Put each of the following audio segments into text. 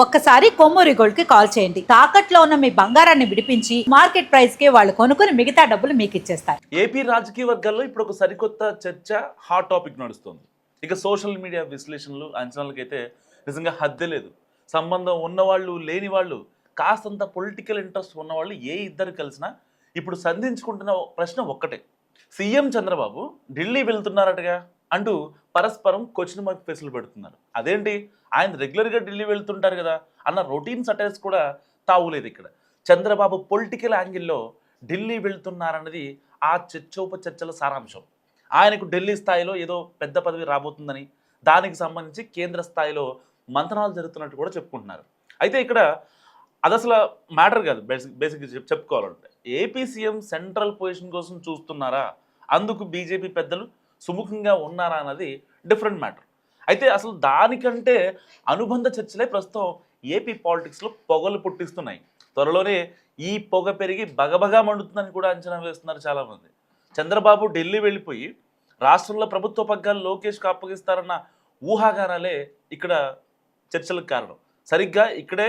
ఒక్కసారి కొమ్మూరి గోల్డ్ కి కాల్ చేయండి. తాకట్లో ఉన్న మీ బంగారాన్ని విడిపించి మార్కెట్ ప్రైస్ కి వాళ్ళు కొనుక్కుని మిగతా డబ్బులు మీకు ఇచ్చేస్తారు. ఏపీ రాజకీయ వర్గాల్లో ఇప్పుడు ఒక సరికొత్త చర్చ, హాట్ టాపిక్ నడుస్తుంది. ఇక సోషల్ మీడియా విశ్లేషణలు, అంచనాలకైతే నిజంగా హద్దే లేదు. సంబంధం ఉన్నవాళ్ళు, లేని వాళ్ళు, కాస్తంత పొలిటికల్ ఇంట్రెస్ట్ ఉన్నవాళ్ళు ఇద్దరు కలిసినా ఇప్పుడు సంధించుకుంటున్న ప్రశ్న ఒక్కటే. సీఎం చంద్రబాబు ఢిల్లీ వెళ్తున్నారటగా అంటూ పరస్పరం క్వశ్చన్ మార్క్ ఫేసులు పెడుతున్నారు. అదేంటి, ఆయన రెగ్యులర్గా ఢిల్లీ వెళ్తుంటారు కదా అన్న రొటీన్ సటైర్స్ కూడా తావులేదు. ఇక్కడ చంద్రబాబు పొలిటికల్ యాంగిల్లో ఢిల్లీ వెళ్తున్నారన్నది ఆ చర్చల సారాంశం. ఆయనకు ఢిల్లీ స్థాయిలో ఏదో పెద్ద పదవి రాబోతుందని, దానికి సంబంధించి కేంద్ర స్థాయిలో మంతనాలు జరుగుతున్నట్టు కూడా చెప్పుకుంటున్నారు. అయితే ఇక్కడ అది అసలు మ్యాటర్ కాదు. బేసిక్గా చెప్పుకోవాలంటే ఏపీ సీఎం సెంట్రల్ పొజిషన్ కోసం చూస్తున్నారా, అందుకు బీజేపీ పెద్దలు సుముఖంగా ఉన్నారా అన్నది డిఫరెంట్ మ్యాటర్. అయితే అసలు దానికంటే అనుబంధ చర్చలే ప్రస్తుతం ఏపీ పాలిటిక్స్లో పొగలు పుట్టిస్తున్నాయి. త్వరలోనే ఈ పొగ పెరిగి బగబగా మండుతుందని కూడా అంచనా వేస్తున్నారు చాలామంది. చంద్రబాబు ఢిల్లీ వెళ్ళిపోయి రాష్ట్రంలో ప్రభుత్వ పగ్గాలు లోకేష్కి అప్పగిస్తారన్న ఊహాగానాలే ఇక్కడ చర్చలకు కారణం. సరిగ్గా ఇక్కడే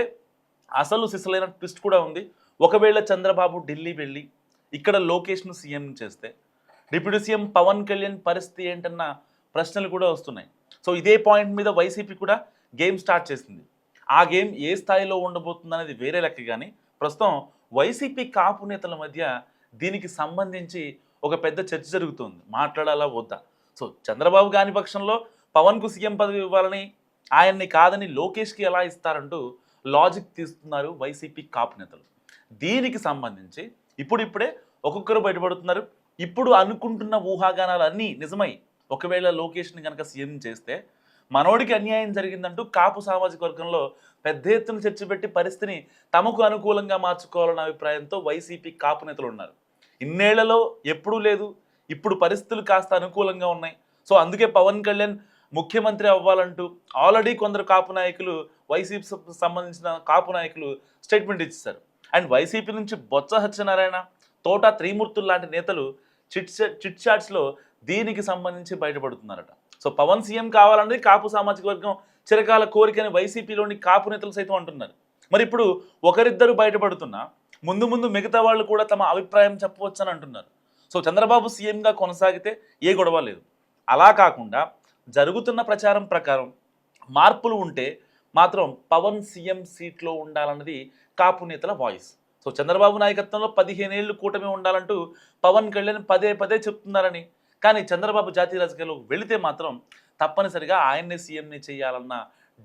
అసలు సిసలైన ట్విస్ట్ కూడా ఉంది. ఒకవేళ చంద్రబాబు ఢిల్లీ వెళ్ళి ఇక్కడ లోకేష్ను సీఎం చేస్తే డిప్యూటీ సీఎం పవన్ కళ్యాణ్ పరిస్థితి ఏంటన్న ప్రశ్నలు కూడా వస్తున్నాయి. సో ఇదే పాయింట్ మీద వైసీపీ కూడా గేమ్ స్టార్ట్ చేసింది. ఆ గేమ్ ఏ స్థాయిలో ఉండబోతుంది అనేది వేరే లెక్క, కానీ ప్రస్తుతం వైసీపీ కాపు నేతల మధ్య దీనికి సంబంధించి ఒక పెద్ద చర్చ జరుగుతుంది. మాట్లాడాలా వద్దా? సో చంద్రబాబు కాని పక్షంలో పవన్కు సీఎం పదవి ఇవ్వాలని, ఆయన్ని కాదని లోకేష్కి ఎలా ఇస్తారంటూ లాజిక్ తీస్తున్నారు వైసీపీ కాపు నేతలు. దీనికి సంబంధించి ఇప్పుడిప్పుడే ఒక్కొక్కరు బయటపడుతున్నారు. ఇప్పుడు అనుకుంటున్న ఊహాగానాలు అన్నీ నిజమై ఒకవేళ లోకేష్ని కనుక సీఎం చేస్తే మనోడికి అన్యాయం జరిగిందంటూ కాపు సామాజిక వర్గంలో పెద్ద ఎత్తున చర్చ పెట్టి పరిస్థితిని తమకు అనుకూలంగా మార్చుకోవాలన్న అభిప్రాయంతో వైసీపీ కాపు నేతలు ఉన్నారు. ఇన్నేళ్లలో ఎప్పుడూ లేదు, ఇప్పుడు పరిస్థితులు కాస్త అనుకూలంగా ఉన్నాయి. సో అందుకే పవన్ కళ్యాణ్ ముఖ్యమంత్రి అవ్వాలంటూ ఆల్రెడీ కొందరు కాపు నాయకులు, వైసీపీ సంబంధించిన కాపు నాయకులు స్టేట్మెంట్ ఇచ్చారు. అండ్ వైసీపీ నుంచి బొత్స సత్యనారాయణ, తోట త్రిమూర్తులు లాంటి నేతలు చిట్ చాట్స్లో దీనికి సంబంధించి బయటపడుతున్నారట. సో పవన్ సీఎం కావాలన్నది కాపు సామాజిక వర్గం చిరకాల కోరికని వైసీపీలోని కాపు నేతలు సైతం అంటున్నారు. మరి ఇప్పుడు ఒకరిద్దరు బయటపడుతున్నా ముందు ముందు మిగతా వాళ్ళు కూడా తమ అభిప్రాయం చెప్పవచ్చని అంటున్నారు. సో చంద్రబాబు సీఎంగా కొనసాగితే ఏ గొడవ లేదు. అలా కాకుండా జరుగుతున్న ప్రచారం ప్రకారం మార్పులు ఉంటే మాత్రం పవన్ సీఎం సీట్లో ఉండాలన్నది కాపు నేతల వాయిస్. సో చంద్రబాబు నాయకత్వంలో 15 ఏళ్ళు కూటమి ఉండాలంటూ పవన్ కళ్యాణ్ పదే పదే చెప్తున్నారని, కానీ చంద్రబాబు జాతీయ రాజకీయాల్లో వెళితే మాత్రం తప్పనిసరిగా ఆయన్నే సీఎంని చేయాలన్న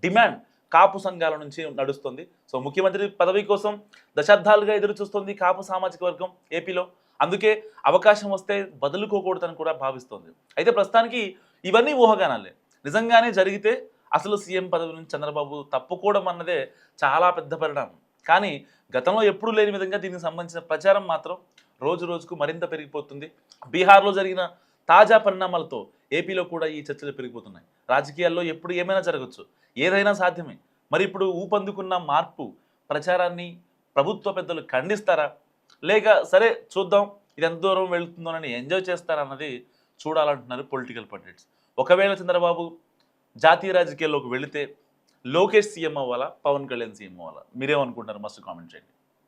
డిమాండ్ కాపు సంఘాల నుంచి నడుస్తుంది. సో ముఖ్యమంత్రి పదవి కోసం దశాబ్దాలుగా ఎదురు చూస్తుంది కాపు సామాజిక వర్గం ఏపీలో. అందుకే అవకాశం వస్తే వదులుకోకూడదని కూడా భావిస్తోంది. అయితే ప్రస్తుతానికి ఇవన్నీ ఊహాగానాలే. నిజంగానే జరిగితే అసలు సీఎం పదవి నుంచి చంద్రబాబు తప్పుకోవడం అన్నదే చాలా పెద్ద పరిణామం. కానీ గతంలో ఎప్పుడూ లేని విధంగా దీనికి సంబంధించిన ప్రచారం మాత్రం రోజు రోజుకు మరింత పెరిగిపోతుంది. బీహార్లో జరిగిన తాజా పరిణామాలతో ఏపీలో కూడా ఈ చర్చలు పెరిగిపోతున్నాయి. రాజకీయాల్లో ఎప్పుడు ఏమైనా జరగచ్చు, ఏదైనా సాధ్యమే. మరి ఇప్పుడు ఊపందుకున్న మార్పు ప్రచారాన్ని ప్రభుత్వ పెద్దలు ఖండిస్తారా, లేక సరే చూద్దాం ఇది ఎంత దూరం వెళుతుందోనని ఎంజాయ్ చేస్తారన్నది చూడాలంటున్నారు పొలిటికల్ పండిట్స్. ఒకవేళ చంద్రబాబు జాతీయ రాజకీయాల్లోకి వెళితే లోకేష్ సీఎం అవ్వాలా, పవన్ కళ్యాణ్ సీఎం అవ్వాలా? మీరేమనుకుంటున్నారు? మస్ట్ కామెంట్ చేయండి.